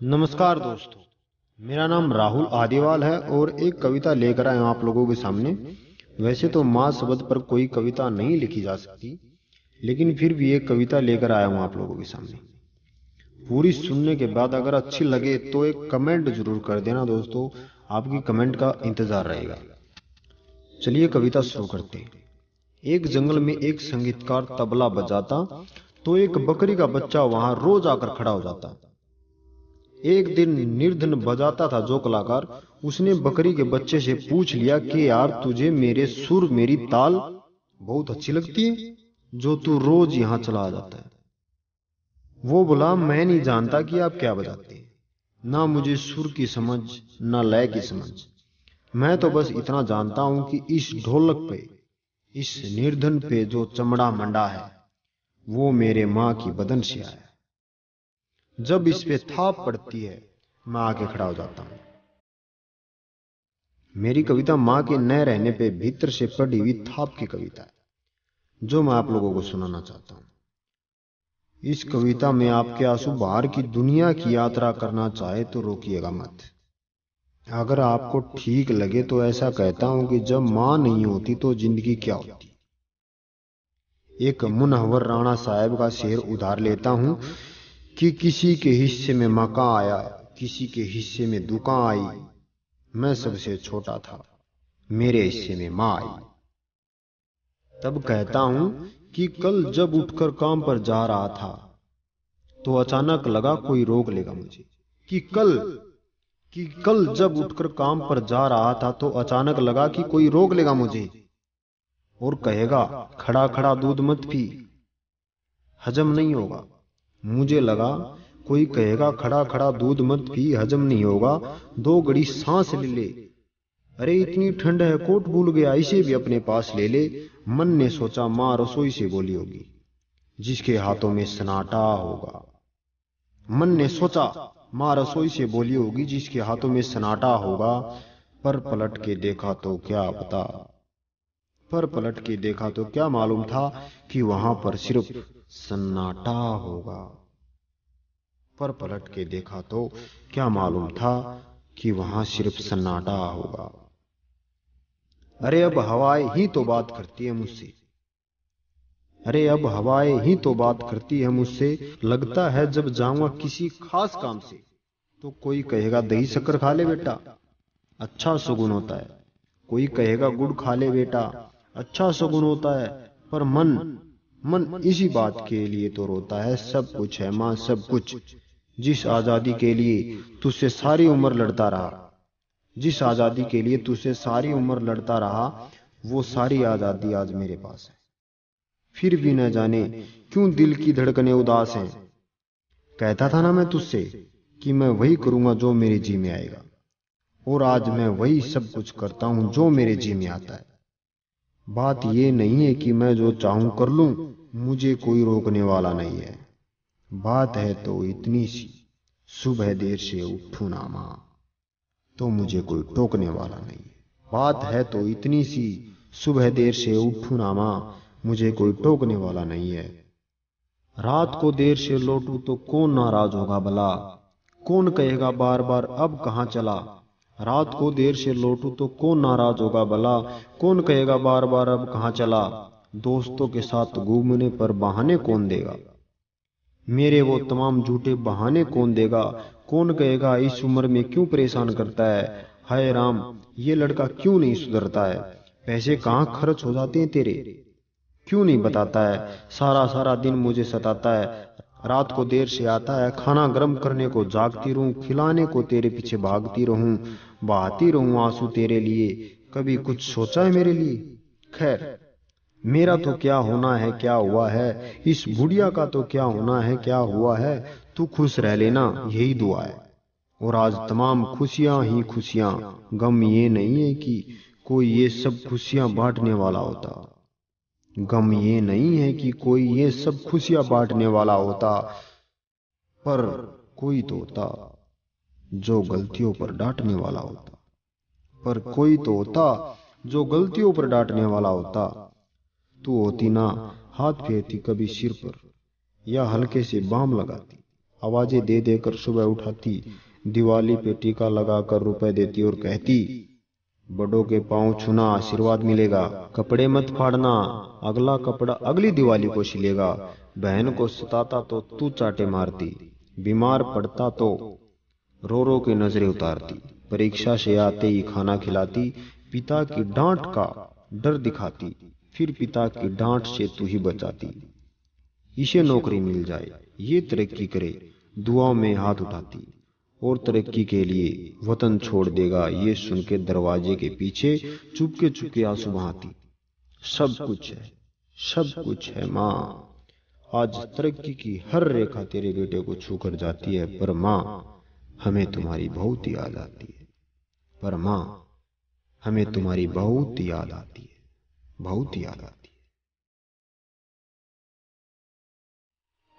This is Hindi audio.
नमस्कार दोस्तों, मेरा नाम राहुल आदिवाल है और एक कविता लेकर आया हूं आप लोगों के सामने। वैसे तो माँ शब्द पर कोई कविता नहीं लिखी जा सकती, लेकिन फिर भी एक कविता लेकर आया हूं आप लोगों के सामने। पूरी सुनने के बाद अगर अच्छी लगे तो एक कमेंट जरूर कर देना दोस्तों, आपकी कमेंट का इंतजार रहेगा। चलिए कविता शुरू करते हैं। एक जंगल में एक संगीतकार तबला बजाता, तो एक बकरी का बच्चा वहां रोज आकर खड़ा हो जाता। एक दिन निर्धन बजाता था जो कलाकार, उसने बकरी के बच्चे से पूछ लिया कि यार तुझे मेरे सुर मेरी ताल बहुत अच्छी लगती है जो तू रोज यहां चला जाता है। वो बोला मैं नहीं जानता कि आप क्या बजाते हैं, ना मुझे सुर की समझ ना लय की समझ। मैं तो बस इतना जानता हूं कि इस ढोलक पे, इस निर्धन पे जो चमड़ा मंडा है वो मेरे माँ की बदन से आया। जब इस पे थाप पड़ती है मैं आके खड़ा हो जाता हूं। मेरी कविता माँ के न रहने पे भीतर से पड़ी हुई थाप की कविता है जो मैं आप लोगों को सुनाना चाहता हूं। इस कविता में आपके आंसू बाहर की दुनिया की यात्रा करना चाहे तो रोकिएगा मत। अगर आपको ठीक लगे तो ऐसा कहता हूं कि जब माँ नहीं होती तो जिंदगी क्या होती। एक मुनव्वर राणा साहब का शेर उधार लेता हूं कि किसी के हिस्से में मकान आया, किसी के हिस्से में दुकान आई, मैं सबसे छोटा था, मेरे हिस्से में माँ आई। तब कहता हूं कि कल जब उठकर काम पर जा रहा था तो अचानक लगा कोई रोक लेगा मुझे। कि कल जब उठकर काम पर जा रहा था तो अचानक लगा कि कोई रोक लेगा मुझे और कहेगा खड़ा खड़ा दूध मत पी, हजम नहीं होगा। मुझे लगा कोई कहेगा खड़ा खड़ा दूध मत पी, हजम नहीं होगा, दो घड़ी सांस ले ले। अरे इतनी ठंड है कोट भूल गया, इसे भी अपने पास ले ले। मन ने सोचा माँ रसोई से बोली होगी जिसके हाथों में सन्नाटा होगा। मन ने सोचा माँ रसोई से बोली होगी जिसके हाथों में सन्नाटा होगा। पर पलट के देखा तो क्या पता, पर पलट के देखा तो क्या मालूम था कि वहां पर सिर्फ सन्नाटा होगा। पर पलट के देखा तो क्या मालूम था कि वहां सिर्फ सन्नाटा होगा। अरे अब हवाएं ही तो बात करती है मुझसे, अरे अब हवाएं ही तो बात करती है मुझसे। लगता है जब जाऊंगा किसी खास काम से तो कोई कहेगा दही शक्कर खा ले बेटा, अच्छा सुगुन होता है। कोई कहेगा गुड़ खा ले बेटा, अच्छा सुगुन होता है। पर मन मन इसी बात के लिए तो रोता है। सब कुछ है माँ सब कुछ, जिस आजादी के लिए तुझसे सारी उम्र लड़ता रहा, जिस आजादी के लिए तुझसे सारी उम्र लड़ता रहा, वो सारी आजादी आज मेरे पास है। फिर भी न जाने क्यों दिल की धड़कनें उदास हैं। कहता था ना मैं तुझसे कि मैं वही करूंगा जो मेरे जी में आएगा, और आज मैं वही सब कुछ करता हूं जो मेरे जी में आता है। बात ये नहीं है कि मैं जो चाहूं कर लूं, मुझे कोई रोकने वाला नहीं है। बात है तो इतनी सी, सुबह देर से उठूं ना मां, तो मुझे कोई टोकने वाला नहीं है। बात है तो इतनी सी, सुबह देर से उठूं ना मां, मुझे कोई टोकने वाला नहीं है। रात को देर से लौटूं तो कौन नाराज होगा भला, कौन कहेगा बार बार अब कहां चला। रात को देर से लौटूं तो कौन नाराज होगा भला, कौन कहेगा बार बार अब कहां चला। दोस्तों के साथ घूमने पर बहाने कौन देगा, मेरे वो तमाम झूठे बहाने कौन देगा। कौन कहेगा इस उम्र में क्यों परेशान करता है, हाय राम ये लड़का क्यों नहीं सुधरता है। पैसे कहां खर्च हो जाते हैं तेरे, क्यों नहीं बताता है। सारा सारा दिन मुझे सताता है, रात को देर से आता है। खाना गर्म करने को जागती रहूं, खिलाने को तेरे पीछे भागती रहूं, बहाती रहूं आंसू तेरे लिए। कभी कुछ सोचा है मेरे लिए। खैर मेरा तो क्या होना है क्या हुआ है, इस बुढ़िया का तो क्या होना है क्या हुआ है। तू खुश रह लेना यही दुआ है, और आज तमाम खुशियां ही खुशियां। गम ये नहीं है कि कोई ये सब खुशियां बांटने वाला होता, गम ये नहीं है कि कोई ये सब खुशियां बांटने वाला होता। पर कोई तो होता जो गलतियों पर डांटने वाला होता, पर कोई तो होता जो गलतियों पर डांटने वाला होता। तू होती ना हाथ फेरती कभी सिर पर, या हल्के से बाम लगाती, आवाजें दे देकर सुबह उठाती, दिवाली पे टीका लगाकर रुपए देती और कहती, बड़ों के पांव छूना आशीर्वाद मिलेगा, कपड़े मत फाड़ना, अगला कपड़ा अगली दिवाली को सिलेगा। बहन को सताता तो तू चाटे मारती, बीमार पड़ता तो रो रो के नजरें उतारती, परीक्षा से आते ही खाना खिलाती, पिता की डांट का डर दिखाती, फिर पिता की डांट से तू ही बचाती। इसे नौकरी मिल जाए, ये तरक्की करे, दुआओं में हाथ उठाती, और तरक्की के लिए वतन छोड़ देगा, ये सुन के दरवाजे के पीछे चुपके आंसू बहाती। सब कुछ है, सब कुछ है माँ, आज तरक्की की हर रेखा तेरे बेटे को छू कर जाती है, पर माँ हमें तुम्हारी बहुत याद आती है, पर माँ हमें तुम्हारी बहुत याद आती है, बहुत याद आती है।